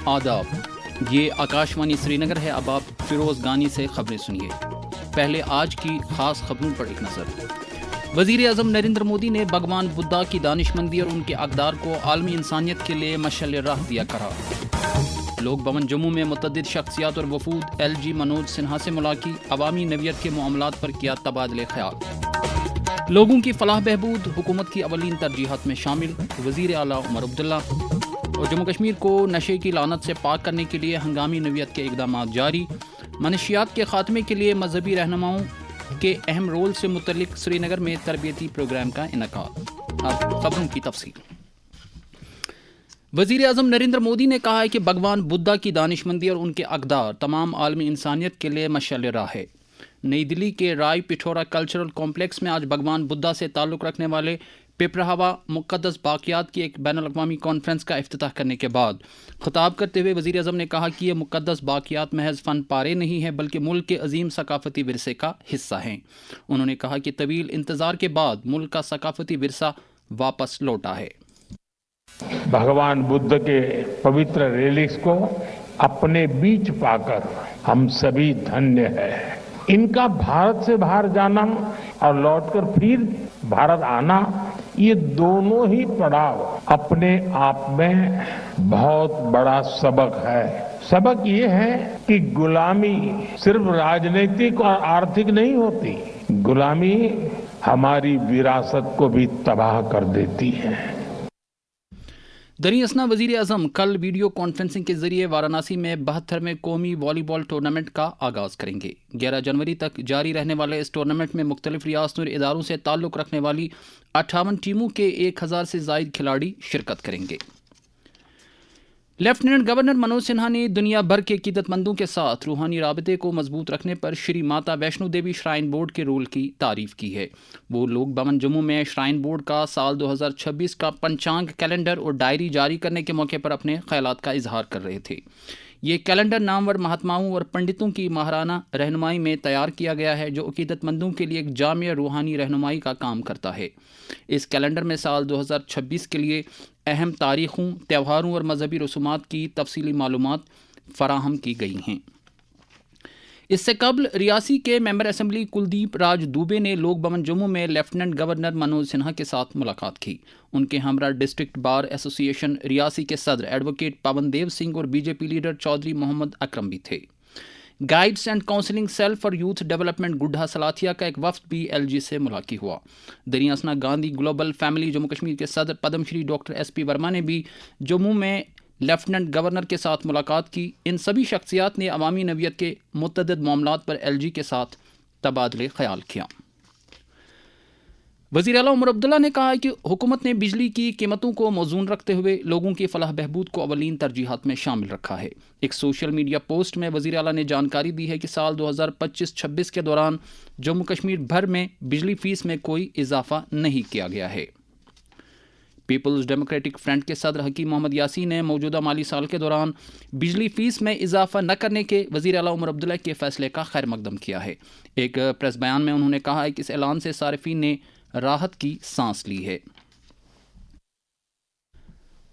آداب، یہ آکاشوانی سری نگر ہے۔ اب آپ فیروز گانی سے خبریں سنیے۔ پہلے آج کی خاص خبروں پر ایک نظر۔ وزیر اعظم نریندر مودی نے بھگوان بدھا کی دانشمندی اور ان کے اقدار کو عالمی انسانیت کے لیے مشعل راہ دیا قرار۔ لوک بھون جموں میں متعدد شخصیات اور وفود ایل جی منوج سنہا سے ملاقات، عوامی نوعیت کے معاملات پر کیا تبادلہ خیال۔ لوگوں کی فلاح بہبود حکومت کی اولین ترجیحات میں شامل، وزیر اعلیٰ عمر عبداللہ۔ اور جموں کشمیر کو نشے کی لعنت سے پاک کرنے کے لیے ہنگامی نوعیت کے اقدامات جاری۔ منشیات کے خاتمے کے لیے مذہبی رہنماؤں کے اہم رول سے متعلق سری نگر میں تربیتی پروگرام کا انعقاد۔ اب خبروں کی تفصیل۔ وزیر اعظم نریندر مودی نے کہا ہے کہ بھگوان بدھا کی دانشمندی اور ان کے اقدار تمام عالمی انسانیت کے لیے مشعل راہ ہے۔ نئی دلی کے رائے پٹھورا کلچرل کمپلیکس میں آج بھگوان بدھا سے تعلق رکھنے والے پپرہوا مقدس باقیات کی ایک بین الاقوامی کانفرنس کا افتتاح کرنے کے بعد خطاب کرتے ہوئے وزیر اعظم نے کہا کہ یہ مقدس باقیات محض فن پارے نہیں ہیں بلکہ ملک کے عظیم ثقافتی ورثے کا حصہ ہیں۔ انہوں نے کہا کہ طویل انتظار کے بعد ملک کا ثقافتی ورثہ واپس لوٹا ہے۔ بھگوان بدھ کے پوتر ریلکس کو اپنے بیچ پا کر ہم سبھی دھنیہ ہیں۔ ان کا بھارت سے باہر جانا اور لوٹ کر پھر بھارت آنا، یہ دونوں ہی پڑاؤ اپنے آپ میں بہت بڑا سبق ہے۔ سبق یہ ہے کہ غلامی صرف راجنیتک اور آرتھک نہیں ہوتی، غلامی ہماری وراثت کو بھی تباہ کر دیتی ہے۔ دریں اثنا وزیر اعظم کل ویڈیو کانفرنسنگ کے ذریعے وارانسی میں 72ویں قومی والی بال ٹورنامنٹ کا آغاز کریں گے۔ 11 جنوری تک جاری رہنے والے اس ٹورنامنٹ میں مختلف ریاستوں اور اداروں سے تعلق رکھنے والی 58 ٹیموں کے 1000 سے زائد کھلاڑی شرکت کریں گے۔ لیفٹیننٹ گورنر منوج سنہا نے دنیا بھر کے عقیدت مندوں کے ساتھ روحانی رابطے کو مضبوط رکھنے پر شری ماتا ویشنو دیوی شرائن بورڈ کے رول کی تعریف کی ہے۔ وہ لوک بھون جموں میں شرائن بورڈ کا سال 2026 کا پنچانگ کیلنڈر اور ڈائری جاری کرنے کے موقع پر اپنے خیالات کا اظہار کر رہے تھے۔ یہ کیلنڈر نامور مہاتماؤں اور پنڈتوں کی ماہرانہ رہنمائی میں تیار کیا گیا ہے جو عقیدت مندوں کے لیے ایک جامع روحانی رہنمائی کا کام کرتا ہے۔ اس کیلنڈر میں سال 2026 کے لیے اہم تاریخوں، تہواروں اور مذہبی رسومات کی تفصیلی معلومات فراہم کی گئی ہیں۔ اس سے قبل ریاسی کے ممبر اسمبلی کلدیپ راج دوبے نے لوک بھون جموں میں لیفٹیننٹ گورنر منوج سنہا کے ساتھ ملاقات کی۔ ان کے ہمراہ ڈسٹرکٹ بار ایسوسی ایشن ریاسی کے صدر ایڈوکیٹ پون دیو سنگھ اور B J P leader Chaudhary Mohammad Akram بھی تھے۔ Guides and counselling cell for youth development Gadha Slathia کا ایک وفد بھی ایل جی سے ملاقات ہوا۔ دریں اثنا گاندھی گلوبل فیملی جموں کشمیر کے صدر Padma Shri doctor S P Verma نے بھی جموں میں لیفٹیننٹ گورنر کے ساتھ ملاقات کی۔ ان سبھی شخصیات نے عوامی نوعیت کے متعدد معاملات پر ایل جی کے ساتھ تبادلہ خیال کیا۔ وزیر اعلیٰ عمر عبداللہ نے کہا کہ حکومت نے بجلی کی قیمتوں کو موزون رکھتے ہوئے لوگوں کی فلاح بہبود کو اولین ترجیحات میں شامل رکھا ہے۔ ایک سوشل میڈیا پوسٹ میں وزیر اعلیٰ نے جانکاری دی ہے کہ سال 2025-26 کے دوران جموں کشمیر بھر میں بجلی فیس میں کوئی اضافہ نہیں کیا گیا ہے۔ پیپلز ڈیموکریٹک فرنٹ کے صدر حکیم محمد یاسین نے موجودہ مالی سال کے دوران بجلی فیس میں اضافہ نہ کرنے کے وزیر اعلیٰ عمر عبداللہ کے فیصلے کا خیر مقدم کیا ہے۔ ایک پریس بیان میں انہوں نے کہا ہے کہ اس اعلان سے صارفین نے راحت کی سانس لی ہے۔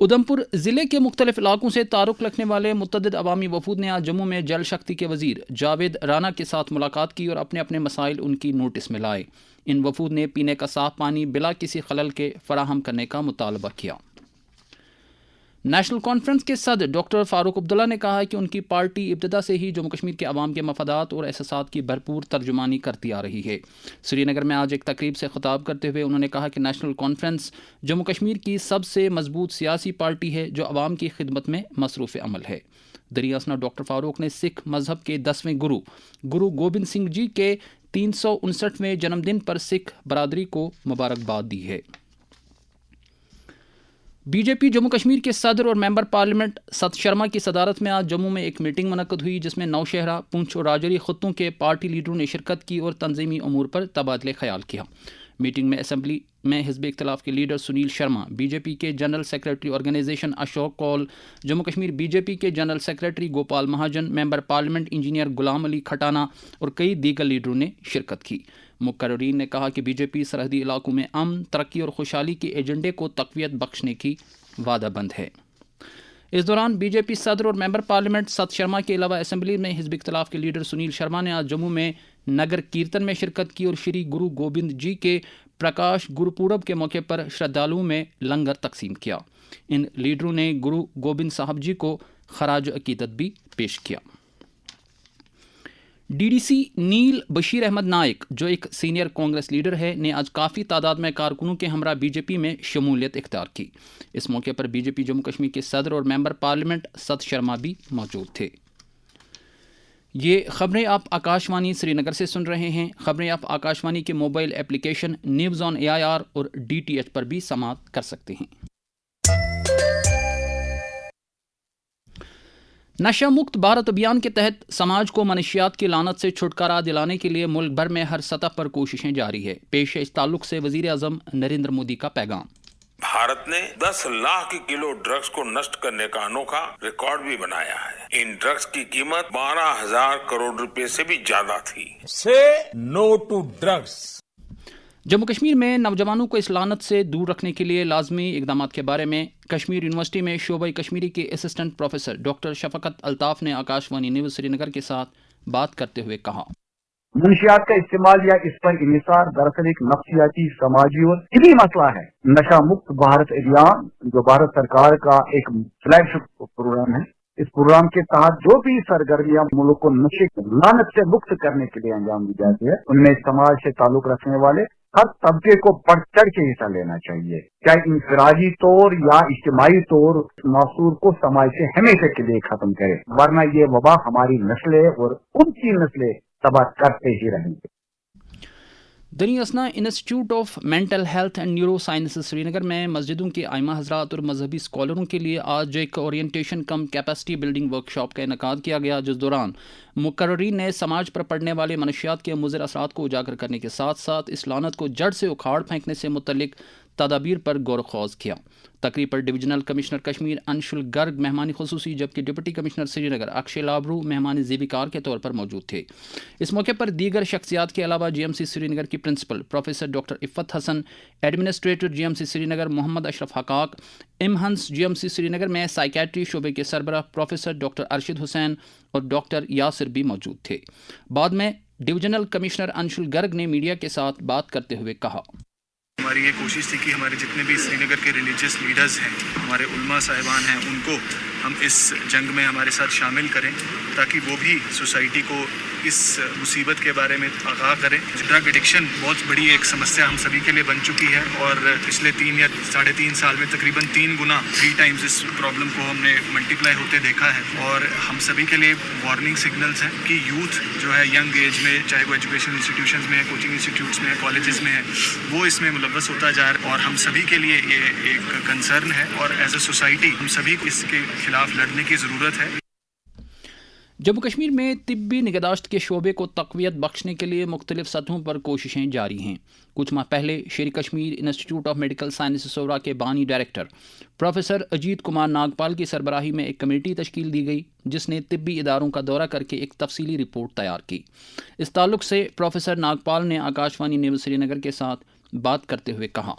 ادھمپور ضلع کے مختلف علاقوں سے تعلق رکھنے والے متعدد عوامی وفود نے آج جموں میں جل شکتی کے وزیر جاوید رانا کے ساتھ ملاقات کی اور اپنے اپنے مسائل ان کی نوٹس میں لائے۔ ان وفود نے پینے کا صاف پانی بلا کسی خلل کے فراہم کرنے کا مطالبہ کیا۔ نیشنل کانفرنس کے صدر ڈاکٹر فاروق عبداللہ نے کہا کہ ان کی پارٹی ابتدا سے ہی جموں کشمیر کے عوام کے مفادات اور احساسات کی بھرپور ترجمانی کرتی آ رہی ہے۔ سری نگر میں آج ایک تقریب سے خطاب کرتے ہوئے انہوں نے کہا کہ نیشنل کانفرنس جموں کشمیر کی سب سے مضبوط سیاسی پارٹی ہے جو عوام کی خدمت میں مصروف عمل ہے۔ دریں اثنا ڈاکٹر فاروق نے سکھ مذہب کے 10ویں گرو گوبند سنگھ جی کے 359ویں جنم دن پر سکھ برادری کو مبارکباد دی ہے۔ بی جے پی جموں کشمیر کے صدر اور ممبر پارلیمنٹ ست شرما کی صدارت میں آج جموں میں ایک میٹنگ منعقد ہوئی جس میں نوشہرہ، پونچھ اور راجوری خطوں کے پارٹی لیڈروں نے شرکت کی اور تنظیمی امور پر تبادلہ خیال کیا۔ میٹنگ میں اسمبلی میں حزب اختلاف کے leader Sunil Sharma, B J P کے general secretary organisation Ashok Koul, Jammu Kashmir B J P کے general secretary Gopal Mahajan, member parliament engineer Ghulam Ali کھٹانا اور کئی دیگر لیڈروں نے شرکت کی۔ مقررین نے کہا کہ بی جے پی سرحدی علاقوں میں امن، ترقی اور خوشحالی کے ایجنڈے کو تقویت بخشنے کی وعدہ بند ہے۔ اس دوران بی جے پی صدر اور ممبر پارلیمنٹ ست شرما کے علاوہ اسمبلی میں حزب اختلاف کے لیڈر سنیل شرما نے آج جموں میں نگر کیرتن میں شرکت کی اور شری گرو گوبند جی کے پرکاش گرو پورب کے موقع پر شردھالوؤں میں لنگر تقسیم کیا۔ ان لیڈروں نے گرو گوبند صاحب جی کو خراج عقیدت بھی پیش کیا۔ ڈی ڈی سی نیل بشیر احمد نائک جو ایک سینئر کانگریس لیڈر ہے نے آج کافی تعداد میں کارکنوں کے ہمراہ بی جے پی میں شمولیت اختیار کی۔ اس موقع پر بی جے پی جموں کشمیر کے صدر اور ممبر پارلیمنٹ ست شرما بھی موجود تھے۔ یہ خبریں آپ آکاشوانی سری نگر سے سن رہے ہیں۔ خبریں آپ آکاشوانی کے mobile application news on AIR اور DTH پر بھی سماعت کر سکتے ہیں۔ نشہ مکت بھارت ابھیان کے تحت سماج کو منشیات کی لعنت سے چھٹکارا دلانے کے لیے ملک بھر میں ہر سطح پر کوششیں جاری ہے۔ پیش ہے اس تعلق سے وزیر اعظم نریندر مودی کا پیغام۔ بھارت نے 10 لاکھ کلو ڈرگز کو نشٹ کرنے کا انوکھا ریکارڈ بھی بنایا ہے۔ ان ڈرگز کی قیمت 12,000 کروڑ روپے سے بھی زیادہ تھی۔ سے نو ٹو ڈرگز۔ جموں کشمیر میں نوجوانوں کو اس لعنت سے دور رکھنے کے لیے لازمی اقدامات کے بارے میں کشمیر یونیورسٹی میں شعبہ کشمیری کے اسسٹنٹ پروفیسر ڈاکٹر شفقت الطاف نے آکاشوانی نیوز سری نگر کے ساتھ بات کرتے ہوئے کہا۔ منشیات کا استعمال یا اس پر انحصار دراصل ایک نفسیاتی، سماجی اور طبی مسئلہ ہے۔ نشہ مکت بھارت ابھیان جو بھارت سرکار کا ایک فلیگ شپ پروگرام ہے، اس پروگرام کے تحت جو بھی سرگرمیاں ملک کو نشے کی لعنت سے مکت کرنے کے لیے انجام دی جاتی ہے، ان میں سماج سے تعلق رکھنے والے ہر طبقے کو بڑھ چڑھ کے حصہ لینا چاہیے، چاہے انفرادی طور یا اجتماعی طور معصور کو سماج سے ہمیشہ کے لیے ختم کرے، ورنہ یہ وبا ہماری نسلیں اور ان کی نسلیں تباہ کرتے ہی رہیں گے۔ دنیا اسنا institute of mental health and neurosciences Srinagar میں مسجدوں کے ائمہ حضرات اور مذہبی اسکالروں کے لیے آج ایک اورینٹیشن کم کیپیسٹی بلڈنگ ورکشاپ کا انعقاد کیا گیا، جس دوران مقررین نے سماج پر پڑنے والے منشیات کے مضر اثرات کو اجاگر کرنے کے ساتھ ساتھ اس لعنت کو جڑ سے اکھاڑ پھینکنے سے متعلق تدابیر پر غور و خوض کیا۔ تقریب پر ڈویژنل کمشنر کشمیر انشل گرگ مہمان خصوصی جبکہ ڈپٹی کمشنر سری نگر اکشے لابرو مہمان زیبیکار کے طور پر موجود تھے۔ اس موقع پر دیگر شخصیات کے علاوہ GMC سری نگر کی پرنسپل پروفیسر ڈاکٹر عفت حسن، ایڈمنسٹریٹر GMC سری نگر محمد اشرف حقاق، ہنس GMC سری نگر میں سائیکیٹری شعبے کے سربراہ پروفیسر ڈاکٹر ارشد حسین اور ڈاکٹر یاسر بھی موجود تھے۔ بعد میں ڈویژنل کمشنر انشل گرگ نے میڈیا کے ساتھ بات کرتے ہوئے کہا۔ ہماری یہ کوشش تھی کہ ہمارے جتنے بھی سری نگر کے ریلیجیس لیڈرز ہیں، ہمارے علماء صاحبان ہیں، ان کو ہم اس جنگ میں ہمارے ساتھ شامل کریں تاکہ وہ بھی سوسائٹی کو اس مصیبت کے بارے میں آگاہ کریں۔ ڈرگ ایڈکشن بہت بڑی ایک سمسیا ہم سبھی کے لیے بن چکی ہے اور پچھلے 3 یا 3.5 سال میں تقریباً 3 گنا 3 ٹائمز اس پرابلم کو ہم نے ملٹیپلائی ہوتے دیکھا ہے، اور ہم سبھی کے لیے وارننگ سگنلز ہیں کہ یوتھ جو ہے ینگ ایج میں، چاہے وہ ایجوکیشن انسٹیٹیوشنز میں ہے، کوچنگ انسٹیٹیوٹس میں ہے، کالجز میں ہے، وہ اس میں ملوث ہوتا جا رہا ہے، اور ہم سبھی کے لیے یہ ایک کنسرن ہے، اور ایز اے سوسائٹی ہم سبھی کو اس کے خلاف لڑنے کی ضرورت ہے۔ جموں کشمیر میں طبی نگہداشت کے شعبے کو تقویت بخشنے کے لیے مختلف سطحوں پر کوششیں جاری ہیں۔ کچھ ماہ پہلے شیر Kashmir institute of medical sciences سورا کے بانی ڈائریکٹر پروفیسر اجیت کمار ناگپال کی سربراہی میں ایک کمیٹی تشکیل دی گئی جس نے طبی اداروں کا دورہ کر کے ایک تفصیلی رپورٹ تیار کی۔ اس تعلق سے پروفیسر ناگپال نے آکاشوانی نیوز سری نگر کے ساتھ بات کرتے ہوئے کہا۔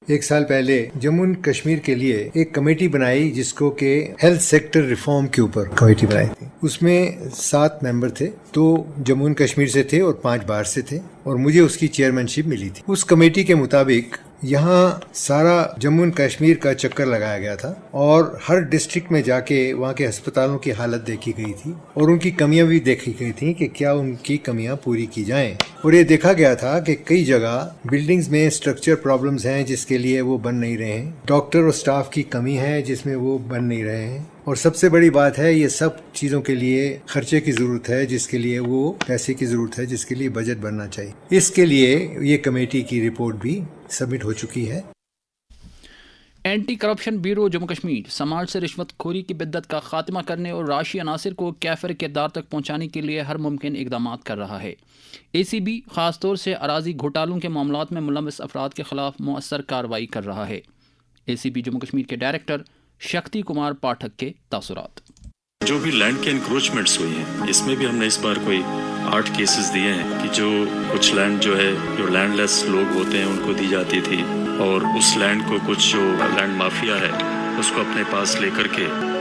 1 سال پہلے جموں کشمیر کے لیے ایک کمیٹی بنائی جس کو کہ ہیلتھ سیکٹر ریفارم کے اوپر کمیٹی بنائی تھی۔ اس میں 7 ممبر تھے، 2 جموں کشمیر سے تھے اور 5 باہر سے تھے، اور مجھے اس کی چیئرمین شپ ملی تھی۔ اس کمیٹی کے مطابق یہاں سارا جموں کشمیر کا چکر لگایا گیا تھا اور ہر ڈسٹرکٹ میں جا کے وہاں کے ہسپتالوں کی حالت دیکھی گئی تھی اور ان کی کمیاں بھی دیکھی گئی تھیں کہ کیا ان کی کمیاں پوری کی جائیں، اور یہ دیکھا گیا تھا کہ کئی جگہ بلڈنگز میں اسٹرکچر پرابلمز ہیں جس کے لیے وہ بن نہیں رہے ہیں، ڈاکٹر اور سٹاف کی کمی ہے جس میں وہ بن نہیں رہے ہیں، اور سب سے بڑی بات ہے یہ سب چیزوں کے لیے خرچے کی ضرورت ہے جس کے لیے وہ پیسے کی ضرورت ہے، جس کے لیے بجٹ بننا چاہیے۔ اس کے لیے یہ کمیٹی کی رپورٹ بھی سبمٹ ہو چکی ہے۔ Anti corruption bureau Jammu Kashmir سماج سے رشوت خوری کی بدعت کا خاتمہ کرنے اور راشی عناصر کو کیفر کردار تک پہنچانے کے لیے ہر ممکن اقدامات کر رہا ہے۔ ACB خاص طور سے اراضی گھوٹالوں کے معاملات میں ملوث افراد کے خلاف مؤثر کارروائی کر رہا ہے۔ ACB جموں کشمیر کے ڈائریکٹر شکتی کمار پاٹھک کے تاثرات۔ جو بھی لینڈ کے انکروچمنٹس ہوئی ہیں اس میں بھی ہم نے اس بار کوئی 8 کیسز دیے ہیں کہ جو کچھ لینڈ جو ہے جو لینڈ لیس لوگ ہوتے ہیں ان کو دی جاتی تھی، اور اس لینڈ کو کچھ جو لینڈ مافیا ہے اس کو اپنے پاس لے کر کے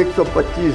125